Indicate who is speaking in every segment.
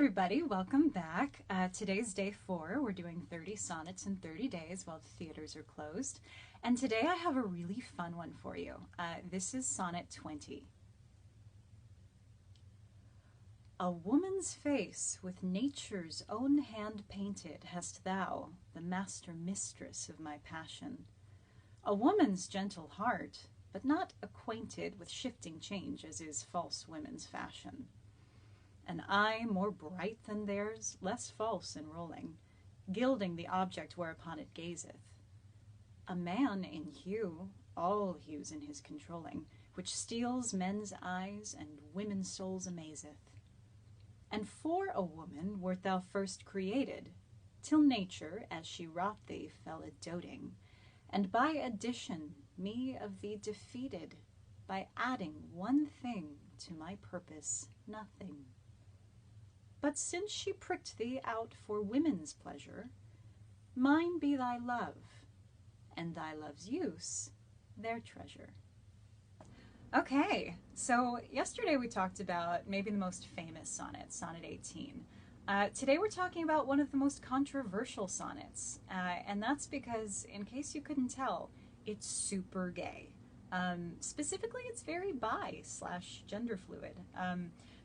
Speaker 1: everybody, welcome back. Today's day 4. We're doing 30 sonnets in 30 days while the theaters are closed. And today I have a really fun one for you. This is Sonnet 20. A woman's face with nature's own hand painted hast thou, the master-mistress of my passion. A woman's gentle heart, but not acquainted with shifting change as is false women's fashion. An eye more bright than theirs, less false in rolling, gilding the object whereupon it gazeth. A man in hue, all hues in his controlling, which steals men's eyes and women's souls amazeth. And for a woman wert thou first created, till nature, as she wrought thee, fell a doting, and by addition me of thee defeated, by adding one thing to my purpose, nothing. But since she pricked thee out for women's pleasure, mine be thy love, and thy love's use their treasure. Okay, so yesterday we talked about maybe the most famous sonnet, Sonnet 18. Today we're talking about one of the most controversial sonnets, and that's because, in case you couldn't tell, it's super gay. Specifically, it's very bi/gender fluid.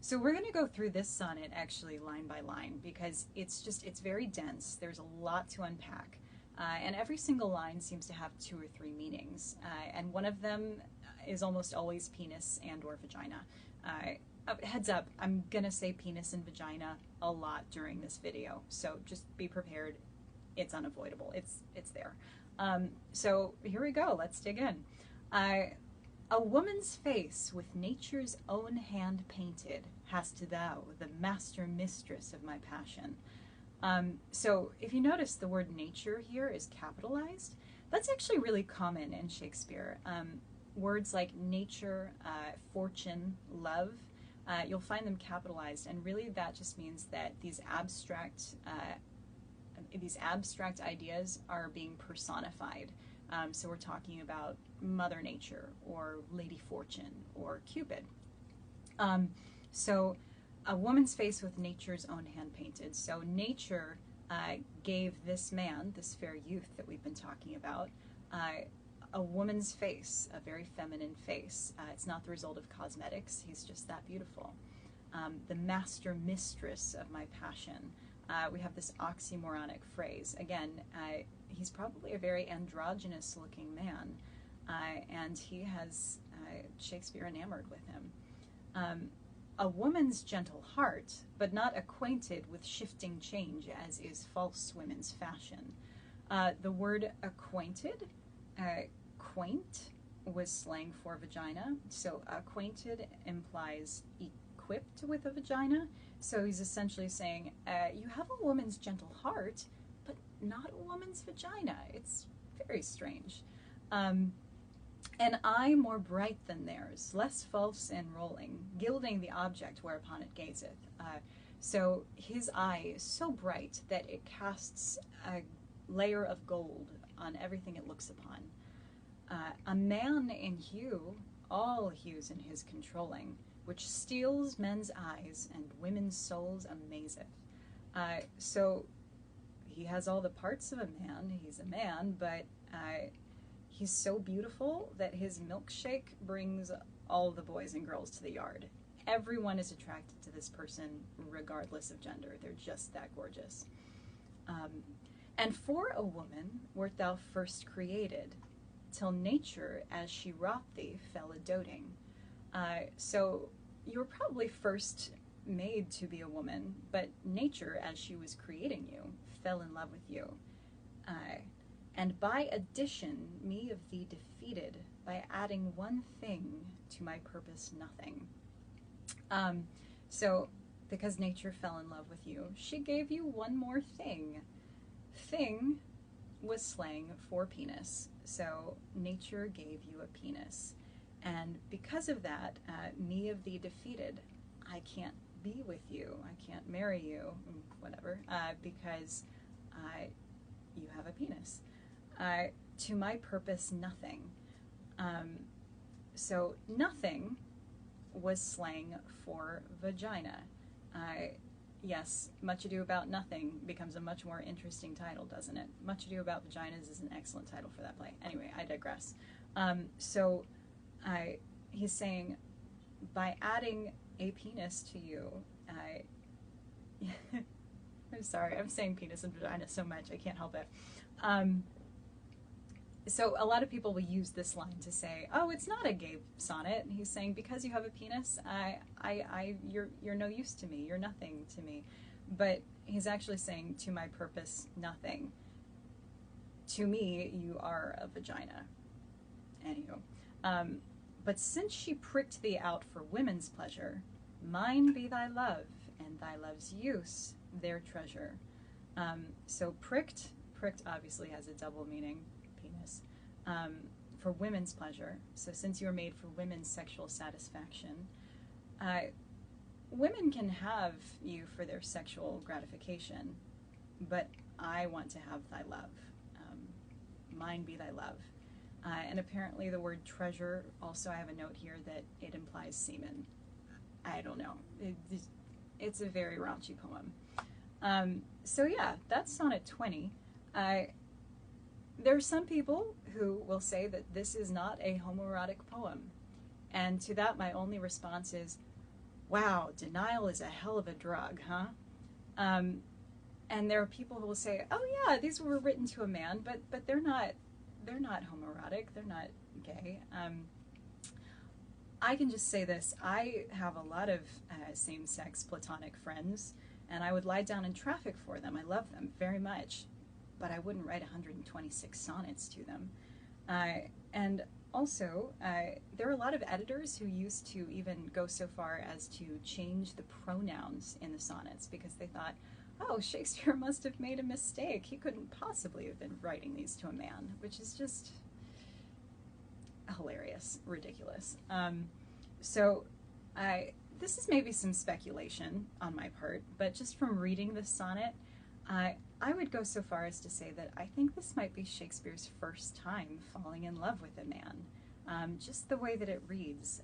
Speaker 1: So we're going to go through this sonnet actually line by line because it's very dense. There's a lot to unpack. And every single line seems to have 2 or 3 meanings. And one of them is almost always penis and or vagina. Heads up, I'm going to say penis and vagina a lot during this video. So just be prepared. It's unavoidable. It's there. So here we go. Let's dig in. A woman's face with nature's own hand painted hast thou, the master-mistress of my passion. So if you notice the word nature here is capitalized, that's actually really common in Shakespeare. Words like nature, fortune, love, you'll find them capitalized, and really that just means that these abstract ideas are being personified. So we're talking about Mother Nature or Lady Fortune or Cupid. So a woman's face with nature's own hand painted. So nature gave this man, this fair youth that we've been talking about, a woman's face, a very feminine face. It's not the result of cosmetics. He's just that beautiful. The master-mistress of my passion. We have this oxymoronic phrase. Again, he's probably a very androgynous looking man, and he has Shakespeare enamored with him. A woman's gentle heart, but not acquainted with shifting change as is false women's fashion. The word acquainted, quaint, was slang for vagina, so acquainted implies equipped with a vagina. So he's essentially saying, you have a woman's gentle heart, but not a woman's vagina. It's very strange. An eye more bright than theirs, less false in rolling, gilding the object whereupon it gazeth. So his eye is so bright that it casts a layer of gold on everything it looks upon. A man in hue, all hues in his controlling, which steals men's eyes and women's souls amazeth. So he has all the parts of a man. He's a man, but he's so beautiful that his milkshake brings all the boys and girls to the yard. Everyone is attracted to this person regardless of gender. They're just that gorgeous. And for a woman wert thou first created, till nature, as she wrought thee, fell a doting. So you were probably first made to be a woman, but nature, as she was creating you, fell in love with you. And by addition, me of thee defeated, by adding one thing to my purpose, nothing. So because nature fell in love with you, she gave you one more thing. Thing was slang for penis. So nature gave you a penis. And because of that, me of thee defeated, I can't be with you, I can't marry you, whatever, because you have a penis. To my purpose, nothing. So nothing was slang for vagina. yes, Much Ado About Nothing becomes a much more interesting title, doesn't it? Much Ado About Vaginas is an excellent title for that play. Anyway, I digress. So he's saying, by adding a penis to you, I'm sorry, I'm saying penis and vagina so much, I can't help it. So a lot of people will use this line to say, oh, it's not a gay sonnet. And he's saying, because you have a penis, you're no use to me, you're nothing to me. But he's actually saying, to my purpose, nothing. To me, you are a vagina. Anywho. But since she pricked thee out for women's pleasure, mine be thy love, and thy love's use their treasure. So pricked obviously has a double meaning, penis, for women's pleasure. So since you are made for women's sexual satisfaction, women can have you for their sexual gratification, but I want to have thy love. Mine be thy love. And apparently the word treasure, also I have a note here that it implies semen. I don't know. It's a very raunchy poem. So yeah, that's Sonnet 20. There are some people who will say that this is not a homoerotic poem. And to that, my only response is, wow, denial is a hell of a drug, huh? And there are people who will say, oh yeah, these were written to a man, but they're not homoerotic, they're not gay. I can just say this, I have a lot of same-sex platonic friends, and I would lie down in traffic for them. I love them very much, but I wouldn't write 126 sonnets to them. And also, there are a lot of editors who used to even go so far as to change the pronouns in the sonnets because they thought, oh, Shakespeare must have made a mistake. He couldn't possibly have been writing these to a man, which is just hilarious, ridiculous. This is maybe some speculation on my part, but just from reading this sonnet, I would go so far as to say that I think this might be Shakespeare's first time falling in love with a man. Just the way that it reads.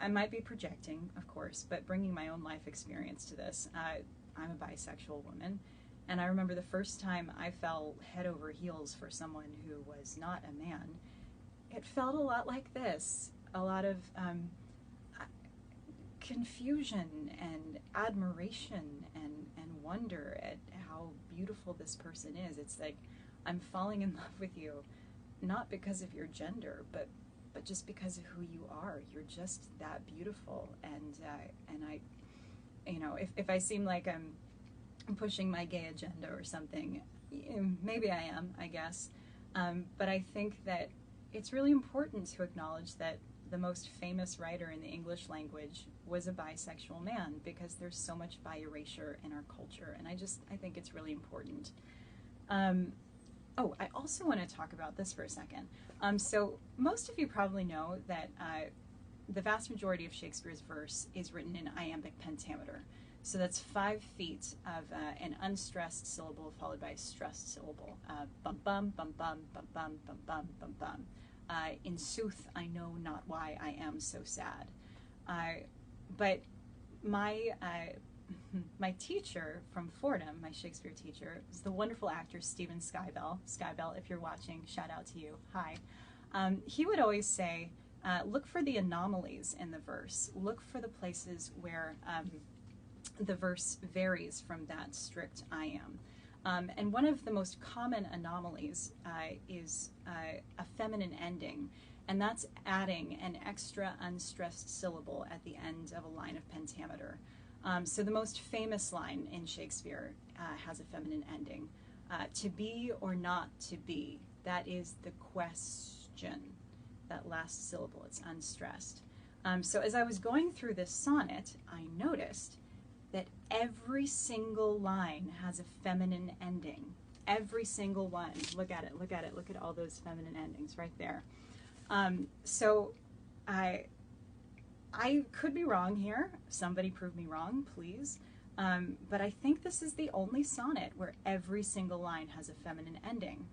Speaker 1: I might be projecting, of course, but bringing my own life experience to this. I'm a bisexual woman, and I remember the first time I fell head over heels for someone who was not a man. It felt a lot like this. A lot of confusion and admiration and wonder at how beautiful this person is. It's like I'm falling in love with you, not because of your gender, but just because of who you are. You're just that beautiful. And I, if I seem like I'm pushing my gay agenda or something, maybe I am, I guess. But I think that it's really important to acknowledge that the most famous writer in the English language was a bisexual man, because there's so much bi-erasure in our culture, and I think it's really important. I also want to talk about this for a second. So most of you probably know that the vast majority of Shakespeare's verse is written in iambic pentameter. So that's 5 feet of an unstressed syllable followed by a stressed syllable. Bum bum bum bum bum bum bum bum bum bum. In sooth, I know not why I am so sad. But my teacher from Fordham, my Shakespeare teacher, is the wonderful actor Stephen Skybell. Skybell, if you're watching, shout out to you. Hi. He would always say, look for the anomalies in the verse. Look for the places where the verse varies from that strict I am. And one of the most common anomalies is a feminine ending, and that's adding an extra unstressed syllable at the end of a line of pentameter. So the most famous line in Shakespeare has a feminine ending. To be or not to be, that is the question, that last syllable, it's unstressed. So as I was going through this sonnet, I noticed that every single line has a feminine ending. Every single one. Look at it, look at it, look at all those feminine endings right there. So I could be wrong here. Somebody prove me wrong, please. But I think this is the only sonnet where every single line has a feminine ending.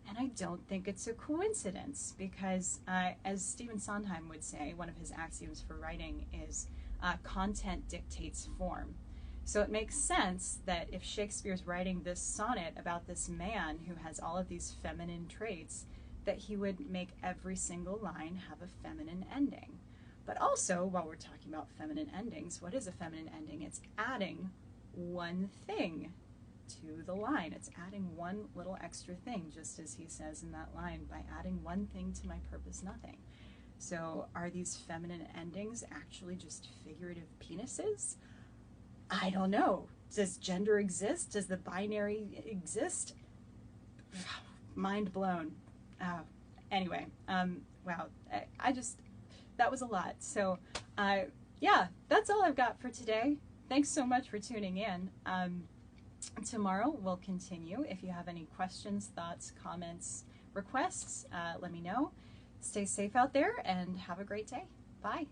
Speaker 1: And I don't think it's a coincidence because, as Stephen Sondheim would say, one of his axioms for writing is content dictates form. So it makes sense that if Shakespeare's writing this sonnet about this man who has all of these feminine traits, that he would make every single line have a feminine ending. But also, while we're talking about feminine endings, what is a feminine ending? It's adding one thing to the line. It's adding one little extra thing, just as he says in that line, by adding one thing to my purpose, nothing. So are these feminine endings actually just figurative penises? I don't know. Does gender exist? Does the binary exist? Mind blown. Anyway, wow. That was a lot. So, yeah, that's all I've got for today. Thanks so much for tuning in. Tomorrow we'll continue. If you have any questions, thoughts, comments, requests, let me know. Stay safe out there and have a great day. Bye.